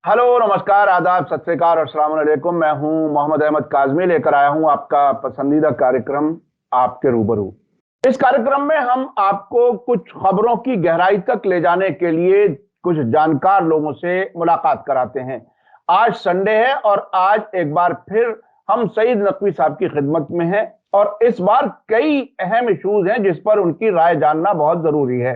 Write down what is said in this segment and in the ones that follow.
Hello, नमस्कार, आदाब, सत श्री अकाल और अस्सलाम वालेकुम। मैं हूं मोहम्मद अहमद काज़मी, लेकर आया हूं आपका पसंदीदा कार्यक्रम आपके रूबरू। इस कार्यक्रम में हम आपको कुछ खबरों की गहराई तक ले जाने के लिए कुछ जानकार लोगों से मुलाकात कराते हैं। आज संडे है और आज एक बार फिर हम सईद नकवी साहब की खिदमत में हैं और इस बार कई अहम इश्यूज हैं जिस पर उनकी राय जानना बहुत जरूरी है।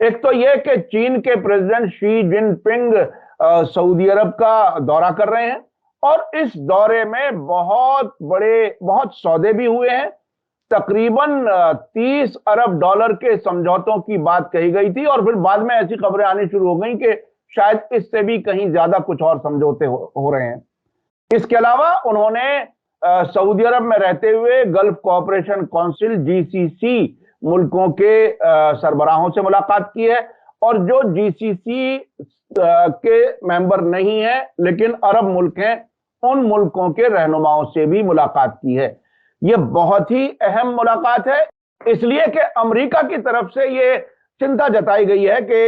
एक तो यह कि चीन के प्रेसिडेंट शी जिनपिंग सऊदी अरब का दौरा कर रहे हैं और इस दौरे में बहुत सौदे भी हुए हैं। तकरीबन 30 अरब डॉलर के समझौतों की बात कही गई थी और फिर बाद में ऐसी खबरें आनी शुरू हो गई कि शायद इससे भी कहीं ज्यादा कुछ और समझौते हो रहे हैं। इसके अलावा उन्होंने सऊदी अरब में रहते हुए गल्फ कोऑपरेशन काउंसिल जीसीसी मुल्कों के सरबराहों से मुलाकात की है और जो जीसीसी के मेंबर नहीं है लेकिन अरब मुल्क हैं, उन मुल्कों के रहनुमाओं से भी मुलाकात की है। यह बहुत ही अहम मुलाकात है, इसलिए कि अमेरिका की तरफ से यह चिंता जताई गई है कि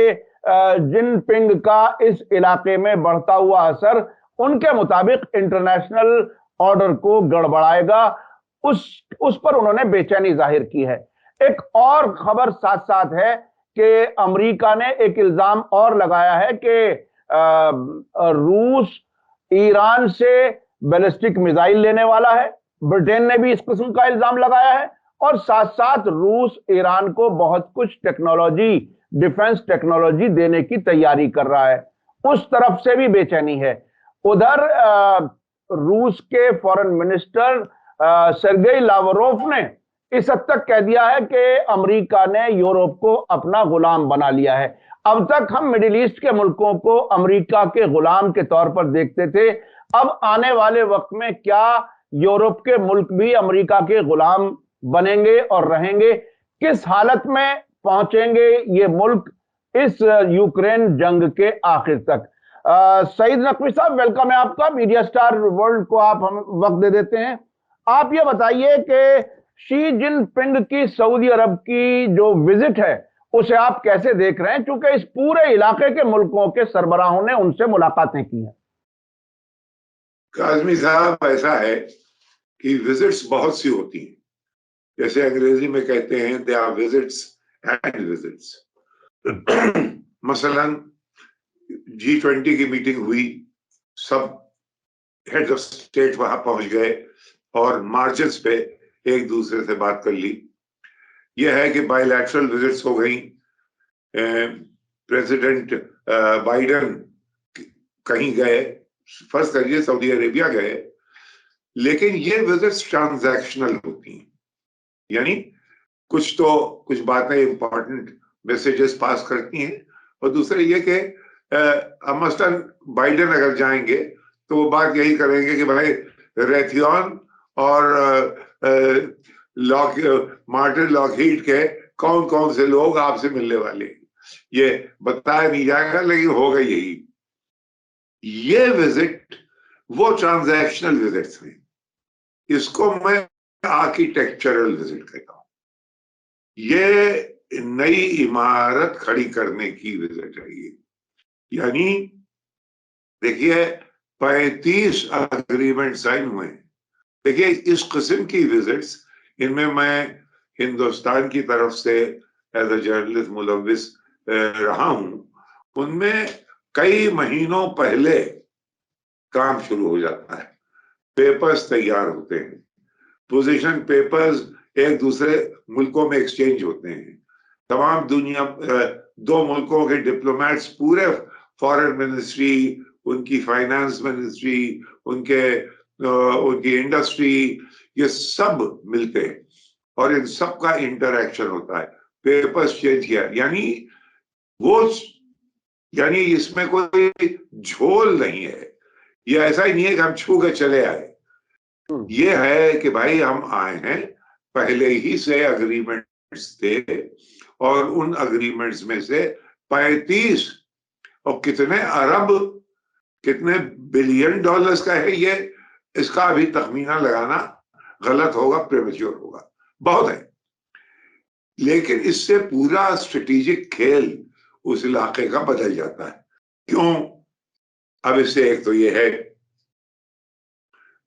जिनपिंग का इस इलाके में बढ़ता हुआ असर उनके मुताबिक इंटरनेशनल ऑर्डर को गड़बड़ाएगा। उस पर उन्होंने बेचैनी जाहिर की है। एक और खबर साथ साथ है कि अमेरिका ने एक इल्जाम और लगाया है कि रूस ईरान से बैलिस्टिक मिसाइल लेने वाला है। ब्रिटेन ने भी इस किस्म का इल्जाम लगाया है और साथ साथ रूस ईरान को बहुत कुछ टेक्नोलॉजी, डिफेंस टेक्नोलॉजी देने की तैयारी कर रहा है। उस तरफ से भी बेचैनी है। उधर रूस के फॉरेन मिनिस्टर सर्गेई लावरोव ने इस हद तक कह दिया है कि अमेरिका ने यूरोप को अपना गुलाम बना लिया है। अब तक हम मिडिल ईस्ट के मुल्कों को अमेरिका के गुलाम के तौर पर देखते थे। अब आने वाले वक्त में क्या यूरोप के मुल्क भी अमेरिका के गुलाम बनेंगे और रहेंगे? किस हालत में पहुंचेंगे ये मुल्क इस यूक्रेन जंग के आखिर तक? सईद नकवी साहब, वेलकम है आपका। मीडिया स्टार वर्ल्ड को आप हम वक्त दे देते हैं। आप ये बताइए कि शी जिनपिंग की सऊदी अरब की जो विजिट है उसे आप कैसे देख रहे हैं, क्योंकि इस पूरे इलाके के मुल्कों के सरबराहों ने उनसे मुलाकातें की हैं। काज़मी साहब, ऐसा है कि विजिट्स बहुत सी होती हैं। जैसे अंग्रेजी में कहते हैं they are visits and visits. मसलन G20 की मीटिंग हुई, सब हेड ऑफ स्टेट वहां पहुंच गए और मार्जिन्स पे एक दूसरे से बात कर ली। यह है कि बायलैटरल विजिट्स हो गई। प्रेसिडेंट बाइडेन कहीं गए, फर्ज करिए सऊदी अरेबिया गए, लेकिन ये विजिट्स ट्रांजैक्शनल होती हैं। यानी कुछ बातें इंपॉर्टेंट मैसेजेस पास करती हैं और दूसरे ये कि मसलन बाइडेन अगर जाएंगे तो वो बात यही करेंगे कि भाई रेथियन और मार्टिन लॉकहीड के कौन कौन से लोग आपसे मिलने वाले हैं, ये बताया नहीं जाएगा, लेकिन होगा यही। ये विजिट वो ट्रांजैक्शनल विजिट्स हैं। इसको मैं आर्किटेक्चरल विजिट कहता हूं। ये नई इमारत खड़ी करने की विजिट है ये। यानी देखिए 35 अग्रीमेंट साइन हुए हैं। देखिए इस किस्म की विजिट्स, इनमें मैं हिंदुस्तान की तरफ से एज अ जर्नलिस्ट मुलव्विस रहा हूं, उनमें कई महीनों पहले काम शुरू हो जाता है। पेपर्स तैयार होते हैं, पोजीशन पेपर्स एक दूसरे मुल्कों में एक्सचेंज होते हैं। तमाम दुनिया, दो मुल्कों के डिप्लोमेट्स, पूरे फॉरेन मिनिस्ट्री, उनकी फाइनेंस मिनिस्ट्री, उनकी इंडस्ट्री, ये सब मिलते हैं और इन सब का इंटरैक्शन होता है। पेपर्स चेंज किया यानी इसमें कोई झोल नहीं है। ये ऐसा ही नहीं है कि हम छू के चले आए। ये है कि भाई हम आए हैं, पहले ही से अग्रीमेंट्स थे और उन अग्रीमेंट्स में से 35 और कितने अरब, कितने बिलियन डॉलर्स का है ये, इसका अभी तखमीना लगाना गलत होगा, प्रेमेच्योर होगा। बहुत है, लेकिन इससे पूरा स्ट्रेटेजिक खेल उस इलाके का बदल जाता है। क्यों? अब इससे एक तो ये है,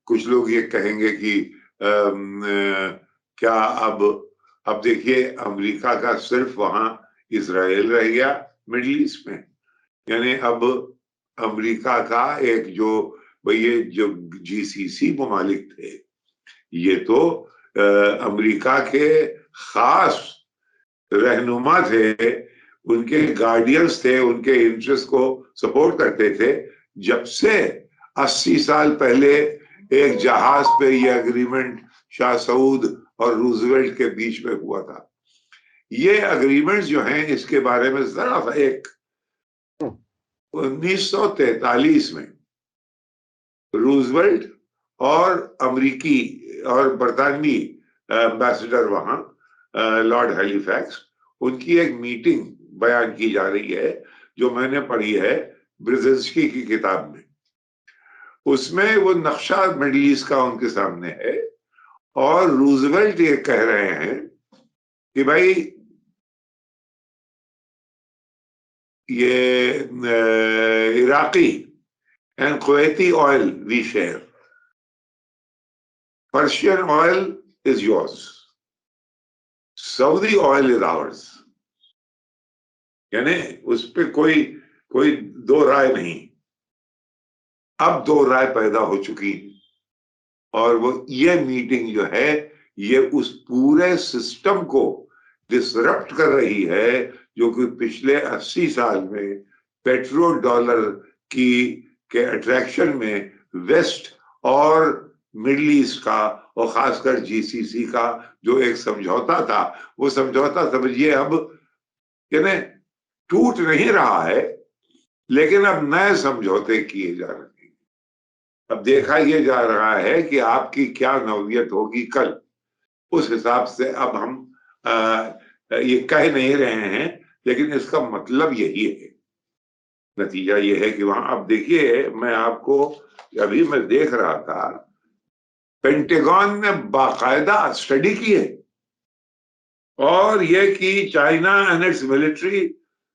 कुछ लोग ये कहेंगे कि क्या अब देखिए अमेरिका का सिर्फ वहां इजराइल रह गया मिडिल ईस्ट में, यानी अब अमेरिका का एक जो भाई ये जो जीसीसी ममालिक थे, ये तो अमेरिका के खास रहनुमा थे, उनके गार्डियंस थे, उनके इंटरेस्ट को सपोर्ट करते थे। जब से 80 साल पहले एक जहाज पे ये एग्रीमेंट शाह सऊद और रूजवेल्ट के बीच में हुआ था, ये अग्रीमेंट जो हैं इसके बारे में जरा सा एक 1943 में रूजवेल्ट और अमेरिकी और बरतानवी एम्बेसडर वहां लॉर्ड हैलिफैक्स, उनकी एक मीटिंग बयान की जा रही है जो मैंने पढ़ी है ब्रिजेंस्की की किताब में। उसमें वो नक्शा मिडिल ईस्ट का उनके सामने है और रूजवेल्ट ये कह रहे हैं कि भाई ये Iraqi and Kuwaiti oil we share, Persian oil is yours, Saudi oil is ours. यानी उस पर कोई दो राय नहीं। अब दो राय पैदा हो चुकी और वो ये मीटिंग जो है ये उस पूरे सिस्टम को डिसरप्ट कर रही है जो कि पिछले 80 साल में पेट्रो डॉलर के अट्रैक्शन में वेस्ट और मिडिल ईस्ट का और खासकर जीसीसी का जो एक समझौता था, वो समझौता समझिए अब यानी टूट नहीं रहा है, लेकिन अब नए समझौते किए जा रहे हैं। अब देखा यह जा रहा है कि आपकी क्या नौयत होगी कल, उस हिसाब से अब हम ये कह नहीं रहे हैं, लेकिन इसका मतलब यही है, नतीजा ये है कि वहां अब देखिए, मैं आपको अभी मैं देख रहा था पेंटागन ने बाकायदा स्टडी की है और ये कि China and its military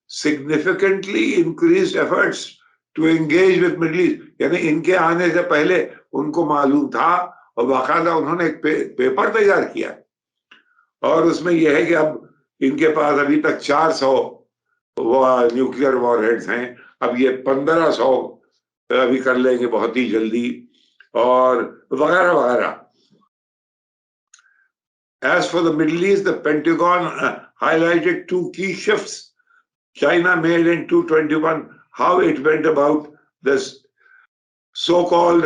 significantly increase efforts to engage with Middle East, यानी इनके आने से पहले उनको मालूम था और बाकायदा उन्होंने एक पेपर तैयार किया और उसमें यह है कि अब इनके पास अभी तक 400 न्यूक्लियर वॉरहेड्स हैं, अब ये 1500 अभी कर लेंगे बहुत ही जल्दी और वगैरह वगैरह। As for the Middle East, the Pentagon highlighted two key shifts China made in 2021, how it went about this so-called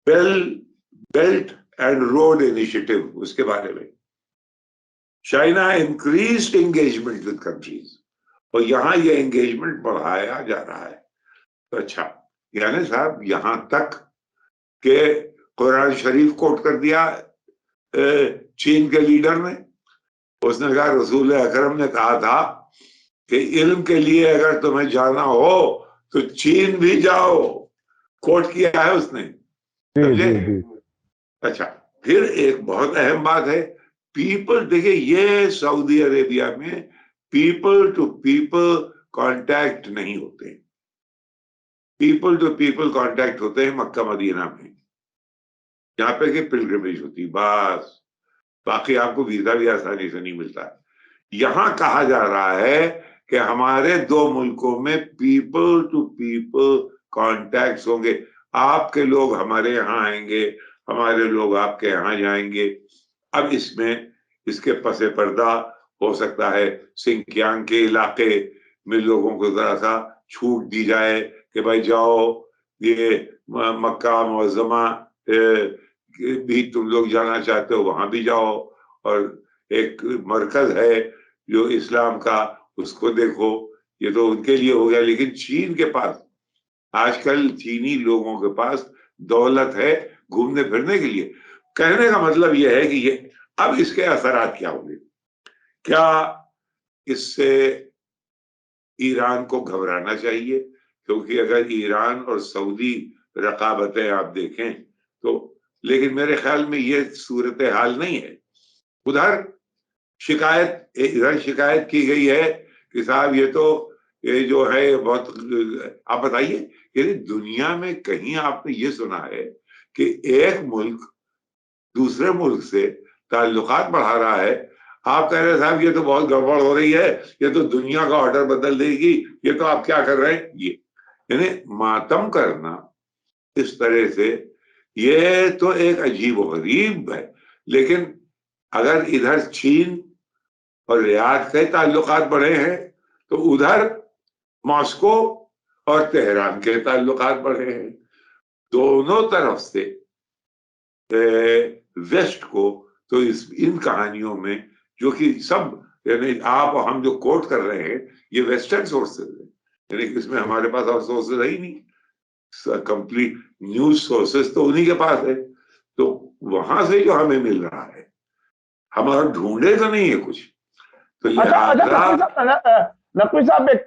Belt and Road Initiative, उसके बारे में। China increased engagement with countries और यहाँ ये engagement बढ़ाया जा रहा है। तो अच्छा, यानी साहब यहाँ तक के कुरान शरीफ कोट कर दिया चीन के लीडर ने, उसने कहा रसूल अकरम ने कहा था कि इल्म के लिए अगर तुम्हें जाना हो तो चीन भी जाओ, कोट किया है उसने, समझे? अच्छा, फिर एक बहुत अहम बात है, पीपल, देखिए ये सऊदी अरेबिया में पीपल टू पीपल कांटेक्ट नहीं होते, पीपल टू पीपल कांटेक्ट होते हैं मक्का मदीना में, जहां पे कि पिलग्रिमेज होती, बस बाकी आपको वीजा भी आसानी से नहीं मिलता। यहां कहा जा रहा है कि हमारे दो मुल्कों में पीपल टू पीपल कॉन्टैक्ट्स होंगे, आपके लोग हमारे यहाँ आएंगे, हमारे लोग आपके यहाँ जाएंगे। अब इसमें इसके पसे पर्दा हो सकता है सिंकियांग के इलाके में लोगों को जरा सा छूट दी जाए कि भाई जाओ, ये मक्का मुअज़्ज़मा भी तुम लोग जाना चाहते हो वहां भी जाओ, और एक मरकज है जो इस्लाम का, उसको देखो, ये तो उनके लिए हो गया। लेकिन चीन के पास आजकल, चीनी लोगों के पास दौलत है घूमने फिरने के लिए। कहने का मतलब यह है कि ये अब इसके असरात क्या होंगे, क्या इससे ईरान को घबराना चाहिए, क्योंकि अगर ईरान और सऊदी रकाबतें आप देखें तो, लेकिन मेरे ख्याल में ये सूरत हाल नहीं है। उधर शिकायत की गई है कि साहब ये तो ये जो है बहुत, आप बताइए कि दुनिया में कहीं आपने ये सुना है कि एक मुल्क दूसरे मुल्क से ताल्लुकात बढ़ा रहा है, आप कह रहे हैं साहब ये तो बहुत गड़बड़ हो रही है, ये तो दुनिया का ऑर्डर बदल देगी, ये तो आप क्या कर रहे हैं? ये यानी मातम करना इस तरह से, ये तो एक अजीब व गरीब है। लेकिन अगर इधर चीन और रियाद के ताल्लुकात बढ़े हैं तो उधर मॉस्को और तेहरान के ताल्लुकात बढ़े हैं। दोनों तरफ से वेस्ट को तो इन कहानियों में, जो कि सब यानी आप और हम जो कोट कर रहे हैं ये वेस्टर्न सोर्सेज है, यानी इसमें हमारे पास और सोर्सेज है ही नहीं, कंप्लीट न्यूज सोर्सेज तो उन्हीं के पास है। तो वहां से जो हमें मिल रहा है, हमारा ढूंढे तो नहीं है कुछ। तो नकवी साहब एक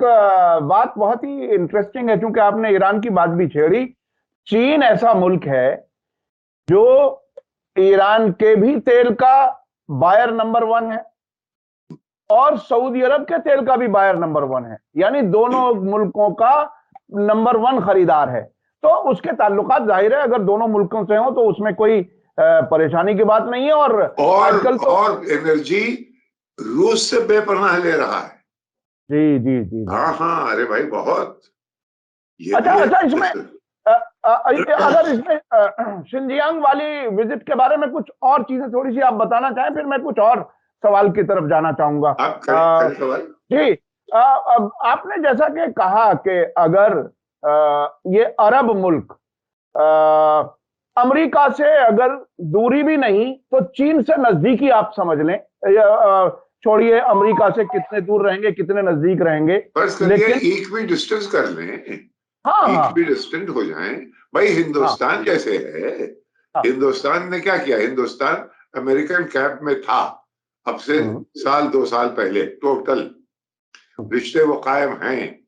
बात बहुत ही इंटरेस्टिंग है, क्योंकि आपने ईरान की बात भी छेड़ी। चीन ऐसा मुल्क है जो ईरान के भी तेल का बायर नंबर 1 है और सऊदी अरब के तेल का भी बायर नंबर 1 है, यानी दोनों मुल्कों का नंबर 1 खरीदार है। तो उसके ताल्लुकात जाहिर है अगर दोनों मुल्कों से हो तो उसमें कोई परेशानी की बात नहीं है। और आजकल तो और एनर्जी रूस से बेपनाह ले रहा है। जी जी जी, हाँ हाँ, अरे भाई बहुत। अच्छा इसमें अगर इसमें शिनजियांग वाली विजिट के बारे में कुछ और चीजें थोड़ी सी आप बताना चाहें, फिर मैं कुछ और सवाल की तरफ जाना चाहूंगा। आप करें सवाल। जी, अब आपने जैसा कि कहा कि अगर ये अरब मुल्क अमेरिका से अगर दूरी भी नहीं तो चीन से नजदीकी आप समझ लें, छोड़िए अमेरिका से कितने दूर रहेंगे कितने नजदीक रहेंगे, लेकिन इक्वी डिस्टेंस कर लें, हाँ इक्वी डिस्टेंट हो जाएं। भाई हिंदुस्तान जैसे है, हिंदुस्तान ने क्या किया, हिंदुस्तान अमेरिकन कैंप में था अब से 1-2 साल पहले, टोटल रिश्ते वो कायम हैं,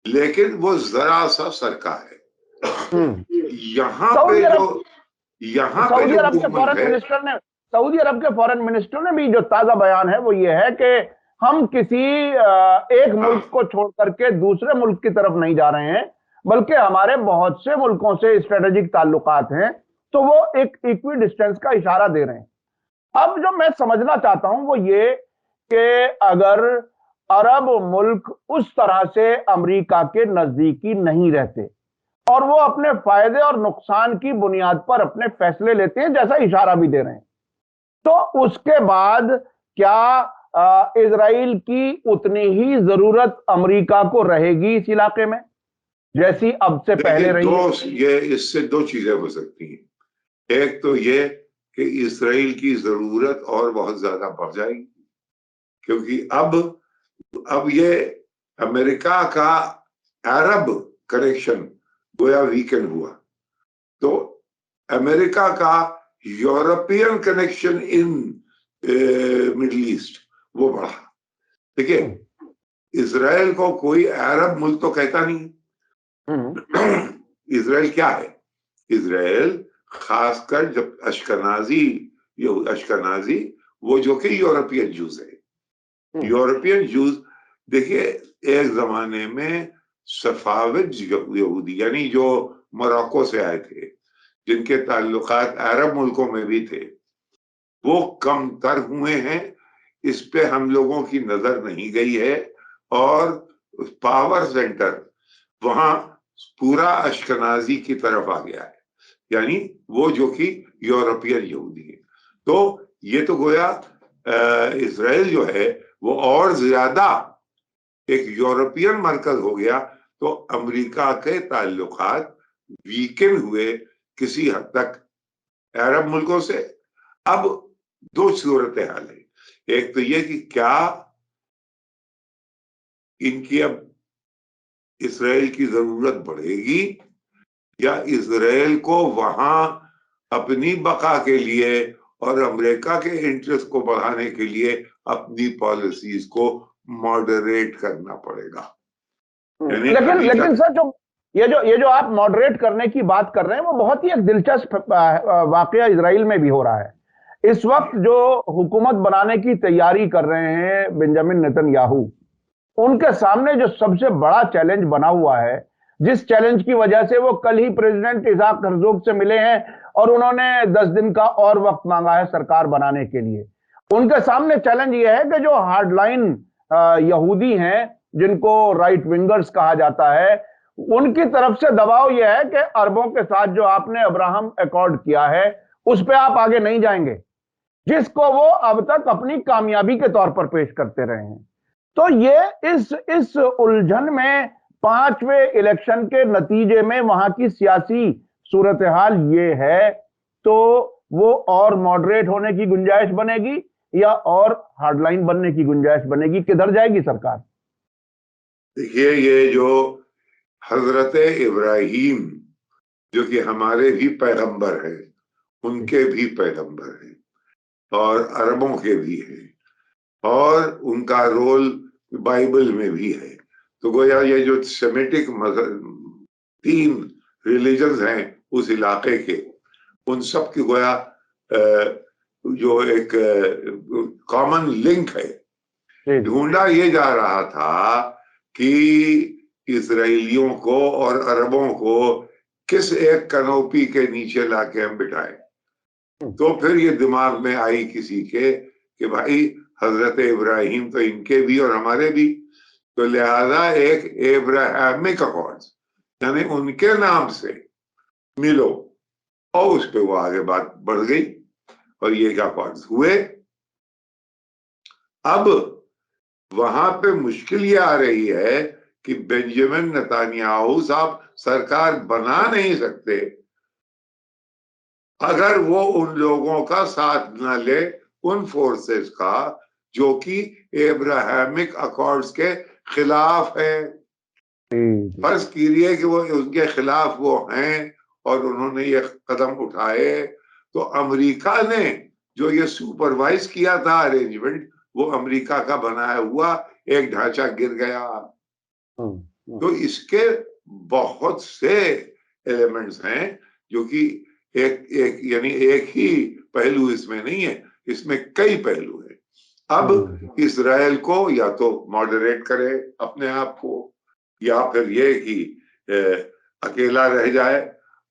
लेकिन वो जरा सा सरका है। यहाँ पे जो सऊदी अरब के फॉरेन मिनिस्टर ने, सऊदी अरब के फॉरेन मिनिस्टर ने भी जो ताजा बयान है वो ये है कि हम किसी एक मुल्क को छोड़ करके दूसरे मुल्क की तरफ नहीं जा रहे हैं, बल्कि हमारे बहुत से मुल्कों से स्ट्रेटेजिक ताल्लुकात हैं। तो वो एक इक्वी डिस्टेंस का इशारा दे रहे हैं। अब जो मैं समझना चाहता हूं वो ये कि अगर अरब मुल्क उस तरह से अमेरिका के नजदीकी नहीं रहते और वो अपने फायदे और नुकसान की बुनियाद पर अपने फैसले लेते हैं, जैसा इशारा भी दे रहे हैं, तो उसके बाद क्या इजराइल की उतनी ही जरूरत अमेरिका को रहेगी इस इलाके में जैसी अब से पहले रही है? ये इससे 2 चीजें हो सकती हैं। एक तो ये कि इजराइल की जरूरत और बहुत ज्यादा बढ़ जाएगी, क्योंकि अब ये अमेरिका का अरब कनेक्शन गोया वीकेंड हुआ, तो अमेरिका का European connection in middle east वो बढ़ा। देखिए, इजराइल को कोई अरब मुल्क तो कहता नहीं। इजराइल क्या है? इजराइल खासकर जब अश्कनाजी वो जो कि यूरोपियन जूस है, यूरोपियन जूस, देखिए एक जमाने में सफाविद यहूदी यानी जो मोरक्को से आए थे, जिनके ताल्लुकात अरब मुल्कों में भी थे, वो कम तर हुए हैं। इस पे हम लोगों की नजर नहीं गई है और पावर सेंटर वहां पूरा अश्कनाजी की तरफ आ गया है, यानी वो जो कि यूरोपियन यहूदी है। तो ये तो गोया इजराइल जो है वो और ज्यादा एक यूरोपियन मरकज हो गया, तो अमेरिका के ताल्लुकात वीकेंड हुए किसी हद तक अरब मुल्कों से। अब 2 सूरत हाल है, एक तो ये कि क्या इनकी अब इजराइल की जरूरत बढ़ेगी या इजराइल को वहां अपनी बका के लिए और अमेरिका के इंटरेस्ट को बढ़ाने के लिए अपनी पॉलिसीज को मॉडरेट करना पड़ेगा। लेकिन सर ये जो आप मॉडरेट करने की बात कर रहे हैं वो बहुत ही एक दिलचस्प वाकया इजराइल में भी हो रहा है। इस वक्त जो हुकूमत बनाने की तैयारी कर रहे हैं बेंजामिन नेतन्याहू, उनके सामने जो सबसे बड़ा चैलेंज बना हुआ है, जिस चैलेंज की वजह से वो कल ही प्रेसिडेंट इसाक हर्जोग से मिले हैं और उन्होंने 10 दिन का और वक्त मांगा है सरकार बनाने के लिए। उनके सामने चैलेंज यह है कि जो हार्डलाइन यहूदी हैं, जिनको राइट विंगर्स कहा जाता है, उनकी तरफ से दबाव यह है कि अरबों के साथ जो आपने अब्राहम अकॉर्ड किया है उस पर आप आगे नहीं जाएंगे, जिसको वो अब तक अपनी कामयाबी के तौर पर पेश करते रहे हैं। तो ये इस उलझन में 5वें इलेक्शन के नतीजे में वहां की सियासी सूरत हाल ये है, तो वो और मॉडरेट होने की गुंजाइश बनेगी या और हार्डलाइन बनने की गुंजाइश बनेगी? किधर जाएगी सरकार? देखिए, ये जो हजरत इब्राहिम जो कि हमारे भी पैगंबर हैं, उनके भी पैगंबर हैं और अरबों के भी हैं और उनका रोल बाइबल में भी है। तो गोया ये जो सेमेटिक 3 रिलीजन्स हैं उस इलाके के, उन सब की गोया जो एक कॉमन लिंक है। ढूंढा ये जा रहा था कि इजराइलियों को और अरबों को किस एक कनोपी के नीचे लाके हम बिठाएं। तो फिर ये दिमाग में आई किसी के कि भाई हजरत इब्राहिम तो इनके भी और हमारे भी, तो लिहाजा एक एब्राहमिक अकॉर्ड्स यानी उनके नाम से मिलो, और उस पे वो आगे बात बढ़ गई और ये अकॉर्ड्स हुए। अब वहां पे मुश्किल ये आ रही है कि बेंजामिन नेतन्याहू साहब सरकार बना नहीं सकते अगर वो उन लोगों का साथ न ले, उन फोर्सेस का जो कि एब्राहमिक अकॉर्ड्स के खिलाफ है। फर्ज कीजिए कि वो उनके खिलाफ वो हैं और उन्होंने ये कदम उठाए, तो अमेरिका ने जो ये सुपरवाइज किया था अरेंजमेंट, वो अमेरिका का बनाया हुआ एक ढांचा गिर गया। तो इसके बहुत से एलिमेंट्स हैं जो कि एक यानी एक ही पहलू इसमें नहीं है, इसमें कई पहलू हैं। अब इसराइल को या तो मॉडरेट करे अपने आप को, या फिर ये कि अकेला रह जाए,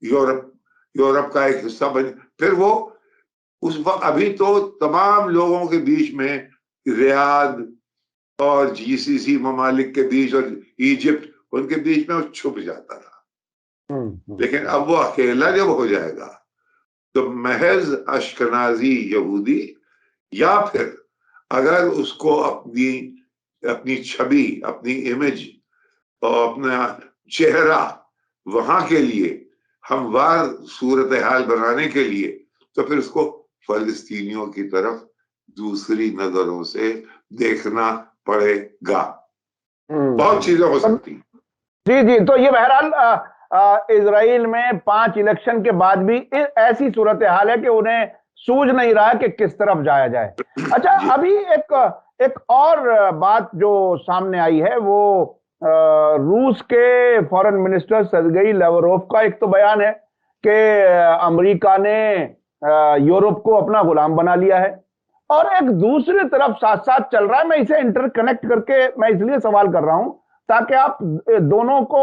यूरोप का एक हिस्सा बन, फिर वो उस वक्त अभी तो तमाम लोगों के बीच में रियाद और जीसीसी ममालिक के बीच और इजिप्ट, उनके बीच में वो छुप जाता था। लेकिन अब वो अकेला जब हो जाएगा तो महज अश्कनाजी यहूदी, या फिर अगर उसको अपनी छवि, अपनी इमेज और अपना चेहरा वहां के लिए हमवार सूरत हाल बनाने के लिए, तो फिर उसको फलस्तीनियों की तरफ दूसरी नजरों से देखना पड़ेगा। बहुत चीजें हो सकती। जी जी, तो ये बहरहाल इजराइल में 5 इलेक्शन के बाद भी ऐसी सूरत हाल है कि उन्हें सूझ नहीं रहा कि किस तरफ जाया जाए। अच्छा, अभी एक और बात जो सामने आई है वो रूस के फॉरेन मिनिस्टर सर्गेई लावरोव का एक तो बयान है कि अमेरिका ने यूरोप को अपना गुलाम बना लिया है, और एक दूसरी तरफ साथ साथ चल रहा है, मैं इसे इंटरकनेक्ट करके मैं इसलिए सवाल कर रहा हूं ताकि आप दोनों को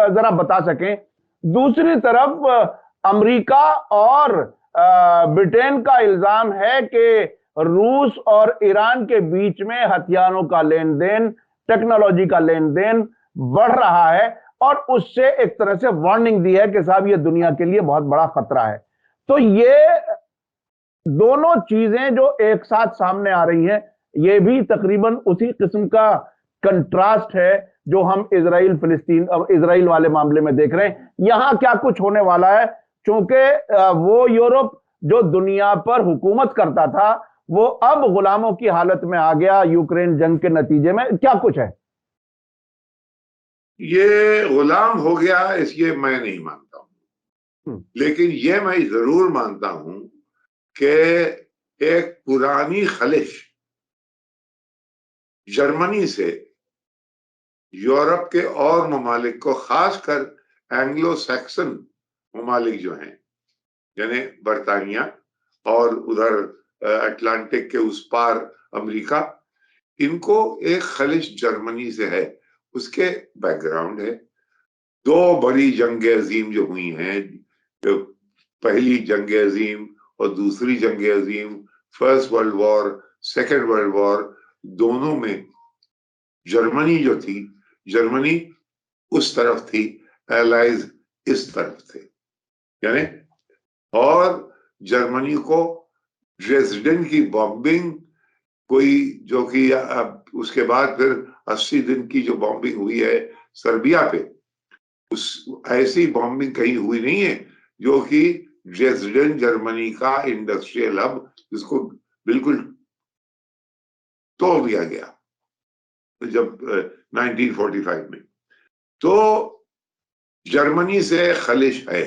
जरा बता सकें। दूसरी तरफ अमेरिका और ब्रिटेन का इल्जाम है कि रूस और ईरान के बीच में हथियारों का लेन देन, टेक्नोलॉजी का लेन देन बढ़ रहा है, और उससे एक तरह से वार्निंग दी है कि साहब ये दुनिया के लिए बहुत बड़ा खतरा है। तो ये दोनों चीजें जो एक साथ सामने आ रही हैं, ये भी तकरीबन उसी किस्म का कंट्रास्ट है जो हम इजराइल वाले मामले में देख रहे हैं। यहां क्या कुछ होने वाला है, क्योंकि वो यूरोप जो दुनिया पर हुकूमत करता था वो अब गुलामों की हालत में आ गया यूक्रेन जंग के नतीजे में। क्या कुछ है? ये गुलाम हो गया इसलिए मैं नहीं मानता हूं, लेकिन ये मैं जरूर मानता हूं कि एक पुरानी खलिश जर्मनी से यूरोप के और ममालिक को, खासकर एंग्लो सैक्सन ममालिक जो हैं, यानी बरतानिया और उधर अटलांटिक के उस पार अमेरिका, इनको एक खलिश जर्मनी से है, उसके बैकग्राउंड है। दो बड़ी जंग अजीम जो हुई हैं, जो पहली जंग अजीम और दूसरी जंग अजीम, first world war, second world war, दोनों में जर्मनी जो थी, जर्मनी उस तरफ थी, एलाइज इस तरफ थे, यानी। और जर्मनी को ड्रेसडेन की बॉम्बिंग, कोई जो कि उसके बाद फिर 80 दिन की जो बॉम्बिंग हुई है सर्बिया पे, उस ऐसी बॉम्बिंग कहीं हुई नहीं है जो कि ड्रेसडेन जर्मनी का इंडस्ट्रियल हब, जिसको बिल्कुल तोड़ दिया गया जब 1945 में। तो जर्मनी से खलिश है,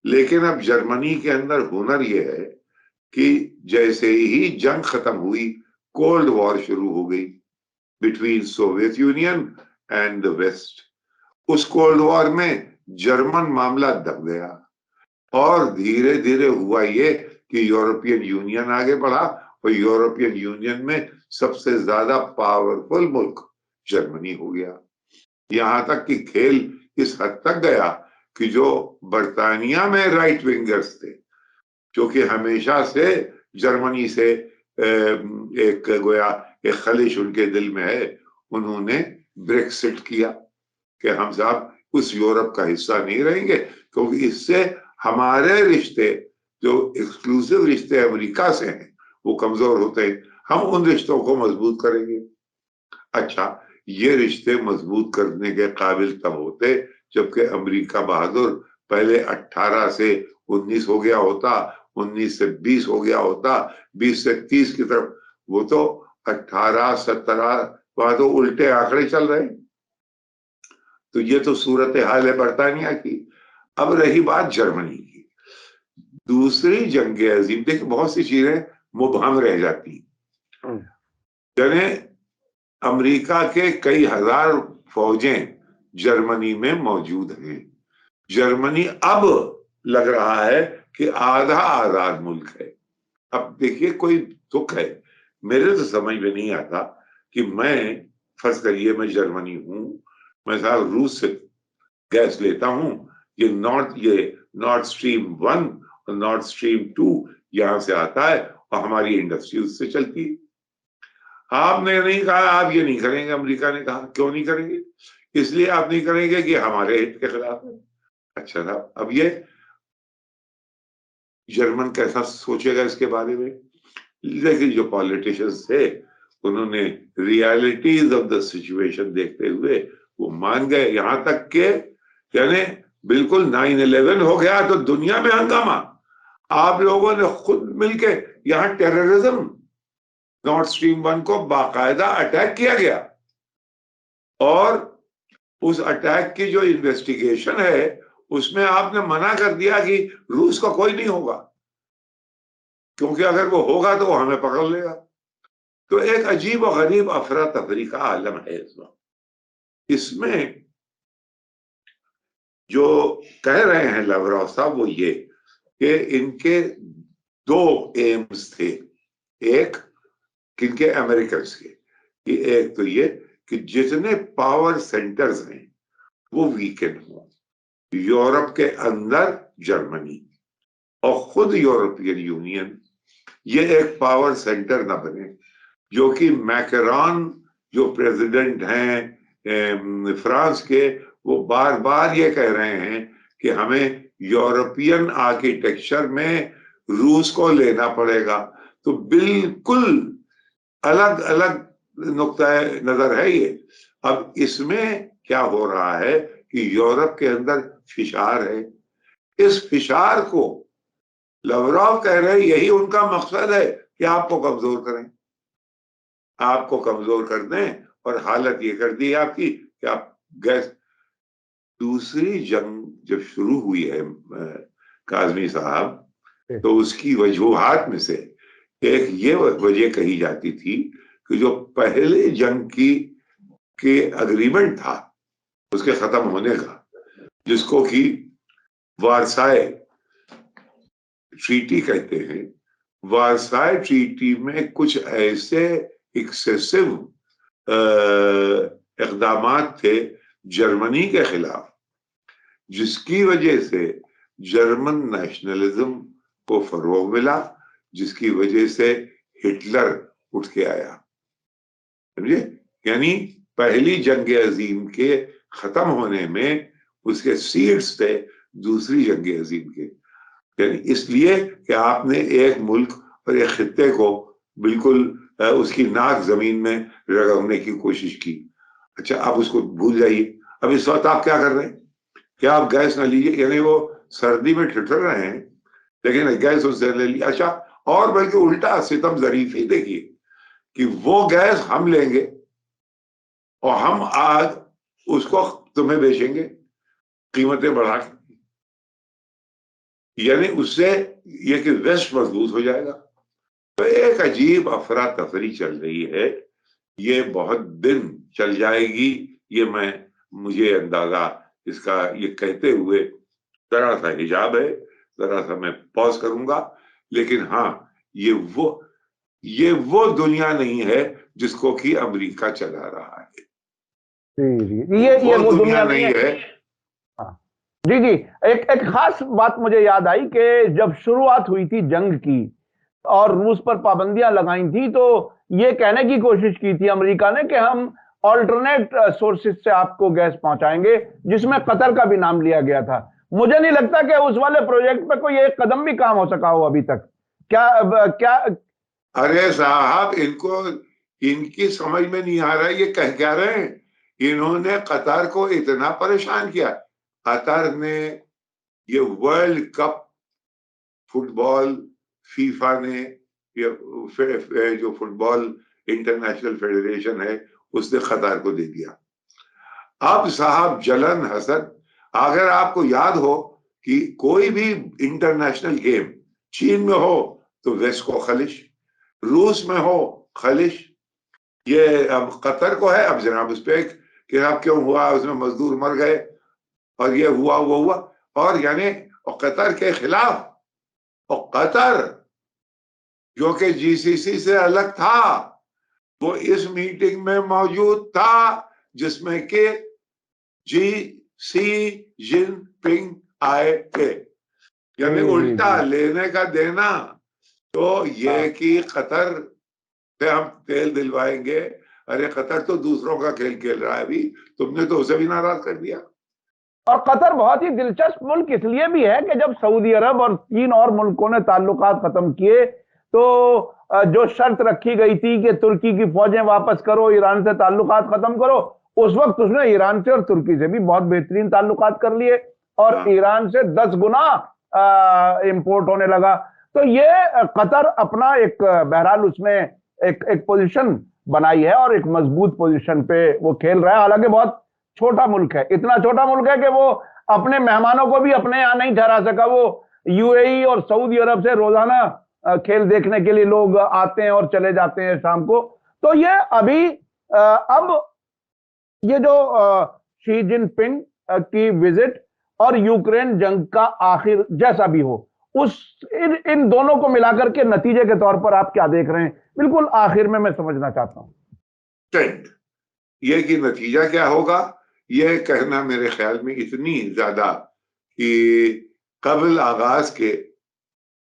लेकिन अब जर्मनी के अंदर हुनर यह है कि जैसे ही जंग खत्म हुई, कोल्ड वॉर शुरू हो गई between Soviet Union and the West. उस कोल्ड वॉर में जर्मन मामला दब गया और धीरे धीरे हुआ ये कि यूरोपियन यूनियन आगे बढ़ा, और यूरोपियन यूनियन में सबसे ज्यादा पावरफुल मुल्क जर्मनी हो गया। यहां तक कि खेल इस हद तक गया कि जो बर्तानिया में राइट विंगर्स थे, जो कि हमेशा से जर्मनी से एक गोया एक खलिश उनके दिल में है, उन्होंने ब्रेक्सिट किया कि हम साहब उस यूरोप का हिस्सा नहीं रहेंगे, क्योंकि इससे हमारे रिश्ते, जो एक्सक्लूसिव रिश्ते अमेरिका से हैं, वो कमजोर होते हैं। हम उन रिश्तों को मजबूत करेंगे। अच्छा, ये रिश्ते मजबूत करने के काबिल तब होते जबकि अमेरिका बहादुर पहले 18 से 19 हो गया होता, 19 से 20 हो गया होता, 20 से 30 की तरफ। वो तो 18, 17, वहां तो उल्टे आंकड़े चल रहे। तो ये तो सूरत हाल है बर्तानिया की। अब रही बात जर्मनी की, दूसरी जंग अजीम, देखिए बहुत सी चीजें मुबहम रह जाती। यानी अमेरिका के कई हजार फौजें जर्मनी में मौजूद हैं। जर्मनी अब लग रहा है कि आधा आजाद मुल्क है। अब देखिए, कोई दुख है, मेरे तो समझ में नहीं आता कि मैं, फर्ज करिए मैं जर्मनी हूं, मैं साहब रूस से गैस लेता हूं, ये नॉर्थ स्ट्रीम 1 और नॉर्थ स्ट्रीम 2 यहां से आता है और हमारी इंडस्ट्री उससे चलती है। आपने नहीं कहा आप ये नहीं करेंगे, अमेरिका ने कहा क्यों नहीं करेंगे? इसलिए आप नहीं करेंगे कि हमारे हित के खिलाफ है। अच्छा था, अब ये जर्मन कैसा सोचेगा इसके बारे में? लेकिन जो पॉलिटिशियंस थे, उन्होंने रियलिटीज ऑफ द सिचुएशन देखते हुए वो मान गए। यहां तक के यानी बिल्कुल 9/11 हो गया तो दुनिया में हंगामा, आप लोगों ने खुद मिलके यहां टेररिज्म, नॉर्थ स्ट्रीम 1 को बाकायदा अटैक किया गया, और उस अटैक की जो इन्वेस्टिगेशन है उसमें आपने मना कर दिया कि रूस का कोई नहीं होगा, क्योंकि अगर वो होगा तो वो हमें पकड़ लेगा। तो एक अजीब और गरीब अफरा तफरी का आलम है इस वक्त। इसमें जो कह रहे हैं लवरॉव साहब वो ये कि इनके दो एम्स थे, एक किनके, अमेरिकन के, कि एक तो ये कि जितने पावर सेंटर्स हैं वो वीकेंड हो, यूरोप के अंदर जर्मनी और खुद यूरोपियन यूनियन ये एक पावर सेंटर ना बने, जो कि मैकरॉन जो प्रेसिडेंट हैं फ्रांस के, वो बार बार ये कह रहे हैं कि हमें यूरोपियन आर्किटेक्चर में रूस को लेना पड़ेगा। तो बिल्कुल अलग अलग नुक्ता नजर है ये। अब इसमें क्या हो रहा है कि यूरोप के अंदर फिशार है, इस फिशार को लवरॉव कह रहे हैं यही उनका मकसद है कि आपको कमजोर करें, आपको कमजोर कर दें, और हालत ये कर दी आपकी कि आप गैस। दूसरी जंग जब शुरू हुई है काजमी साहब, तो उसकी वजूहात में से एक ये वजह कही जाती थी कि जो पहले जंग के अग्रीमेंट था उसके खत्म होने का, जिसको कि वारसाई ट्रीटी कहते हैं, वारसाई ट्रीटी में कुछ ऐसे एक्सेसिव इक़दामात थे जर्मनी के खिलाफ, जिसकी वजह से जर्मन नेशनलिज्म को फरोग मिला, जिसकी वजह से हिटलर उठ के आया। समझे? यानी पहली जंग अजीम के खत्म होने में उसके सीड्स थे दूसरी जंग अजीम के। यानी इसलिए कि आपने एक मुल्क और एक खित्ते को बिल्कुल उसकी नाक जमीन में रगड़ने की कोशिश की। अच्छा, आप उसको भूल जाइए। अब इस वक्त आप क्या कर रहे हैं? क्या आप गैस ना लीजिए? यानी वो सर्दी में ठिठुर रहे हैं लेकिन गैस उससे ले लिया। अच्छा, और बल्कि उल्टा सितम ज़रीफ़ी देखिए कि वो गैस हम लेंगे और हम आज उसको तुम्हें बेचेंगे कीमतें बढ़ा के। यानी उससे ये कि वेस्ट मजबूत हो जाएगा। तो एक अजीब अफरा तफरी चल रही है, ये बहुत दिन चल जाएगी, ये मुझे अंदाजा इसका ये कहते हुए जरा सा हिजाब है, जरा सा मैं पॉज करूंगा। लेकिन हाँ, ये वो दुनिया नहीं है जिसको कि अमेरिका चला रहा है। जी, ये वो दुनिया नहीं है। हाँ, जी जी, एक खास बात मुझे याद आई कि जब शुरुआत हुई थी जंग की और रूस पर पाबंदियां लगाई थी, तो ये कहने की कोशिश की थी अमेरिका ने कि हम ऑल्टरनेट सोर्सेज से आपको गैस पहुंचाएंगे, जिसमें कतर का भी नाम लिया गया था। मुझे नहीं लगता कि उस वाले प्रोजेक्ट पे कोई एक कदम भी काम हो सका हो अभी तक। क्या? अरे साहब, इनकी समझ में नहीं आ रहा है ये कह क्या रहे हैं। इन्होंने कतर को इतना परेशान किया। कतर ने ये वर्ल्ड कप फुटबॉल फीफा ने, ये जो फुटबॉल इंटरनेशनल फेडरेशन है उसने कतर को दे दिया। अब साहब जलन हसद, अगर आपको याद हो कि कोई भी इंटरनेशनल गेम चीन में हो तो वेस्ट को खलिश, रूस में हो खलिश, ये अब कतर को है। अब जनाब उस पर कि अब क्यों हुआ, उसमें मजदूर मर गए और ये हुआ वो हुआ, और यानी और कतर के खिलाफ, और कतर जो कि जीसीसी से अलग था वो इस मीटिंग में मौजूद था जिसमें के सी जिनपिंग आए थे। यानी उल्टा लेने का देना। तो ये कि कतर से हम तेल दिलवाएंगे, अरे कतर तो दूसरों का खेल खेल रहा है, अभी तुमने तो उसे भी नाराज कर दिया। और कतर बहुत ही दिलचस्प मुल्क इसलिए भी है कि जब सऊदी अरब और 3 और मुल्कों ने ताल्लुकात खत्म किए, तो जो शर्त रखी गई थी कि तुर्की की फौजें वापस करो, ईरान से ताल्लुकात खत्म करो, उस वक्त उसने ईरान से और तुर्की से भी बहुत बेहतरीन ताल्लुकात कर लिए और ईरान से 10 गुना इंपोर्ट होने लगा। तो ये कतर अपना एक बहरहाल उसने एक पोजीशन बनाई है और एक मजबूत पोजीशन पे वो खेल रहा है। हालांकि बहुत छोटा मुल्क है, इतना छोटा मुल्क है कि वो अपने मेहमानों को भी अपने यहां नहीं ठहरा सका। वो यूएई और सऊदी अरब से रोजाना खेल देखने के लिए लोग आते हैं और चले जाते हैं शाम को। तो ये अभी अब ये जो शी जिनपिंग की विजिट और यूक्रेन जंग का आखिर जैसा भी हो, इन दोनों को मिलाकर के नतीजे के तौर पर आप क्या देख रहे हैं? बिल्कुल आखिर में मैं समझना चाहता हूं। ट्रेंड ये कि नतीजा क्या होगा यह कहना मेरे ख्याल में इतनी ज्यादा कि कबल आगाज के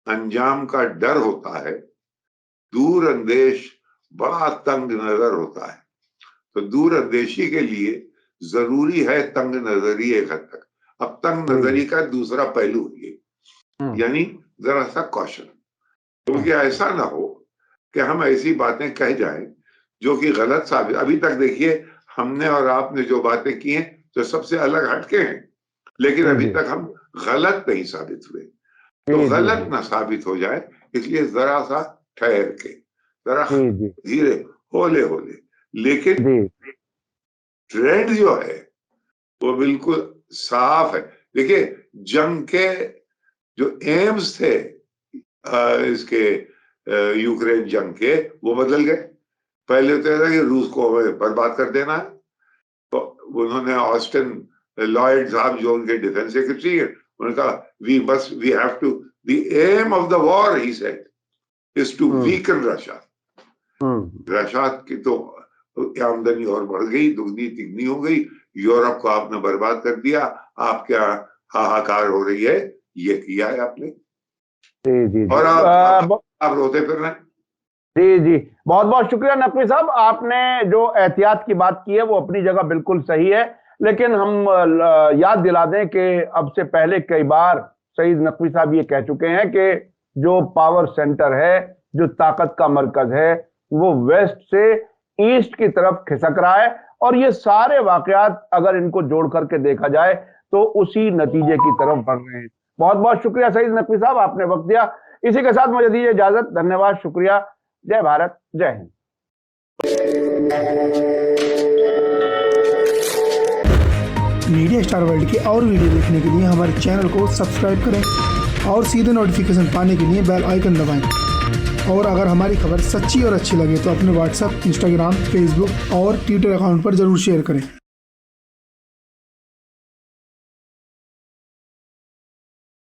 अंजाम का डर होता है, दूर अंदेश बड़ा तंग नजर होता है। तो दूर अंदेशी के लिए जरूरी है तंग नजरी एक हद तक। अब तंग नजरी का दूसरा पहलू ये, यानी जरा सा कौशल, क्योंकि ऐसा ना हो कि हम ऐसी बातें कह जाएं जो कि गलत साबित। अभी तक देखिए हमने और आपने जो बातें की हैं तो सबसे अलग हटके हैं, लेकिन अभी तक हम गलत नहीं साबित हुए। तो गलत ना साबित हो जाए इसलिए जरा सा ठहर के, जरा धीरे होले होले। लेकिन ट्रेंड जो है वो बिल्कुल साफ है। देखिए जंग के जो एम्स थे इसके यूक्रेन जंग के, वो बदल गए। पहले तो था कि रूस को बर्बाद कर देना है, तो उन्होंने ऑस्टिन लॉयड साहब जो उनके डिफेंस सेक्रेटरी है, उन्होंने कहा we have to the aim of the war he said is to weaken Russia. Russia की तो आमदनी और बढ़ गई, दुगनी तिगनी हो गई, यूरोप को आपने बर्बाद कर दिया, आप क्या हाहाकार हो रही है, ये किया है आपने। जी जी और आप रोते फिर रहे हैं। जी जी, बहुत बहुत शुक्रिया नकवी साहब, आपने जो एहतियात की बात की है वो अपनी जगह बिल्कुल सही है, लेकिन हम याद दिला दें कि अब से पहले कई बार सईद नकवी साहब ये कह चुके हैं कि जो पावर सेंटर है, जो ताकत का मरकज है, वो वेस्ट से ईस्ट की तरफ खिसक रहा है, और ये सारे वाकयात अगर इनको जोड़ करके देखा जाए तो उसी नतीजे की तरफ बढ़ रहे हैं। बहुत बहुत शुक्रिया सईद नकवी साहब, आपने वक्त दिया। इसी के साथ मुझे दीजिए इजाजत, धन्यवाद, शुक्रिया, जय भारत, जय हिंद। मीडिया स्टार वर्ल्ड के और वीडियो देखने के लिए हमारे चैनल को सब्सक्राइब करें और सीधे नोटिफिकेशन पाने के लिए बेल आइकन दबाएं। और अगर हमारी खबर सच्ची और अच्छी लगे तो अपने व्हाट्सएप, इंस्टाग्राम, फेसबुक और ट्विटर अकाउंट पर जरूर शेयर करें।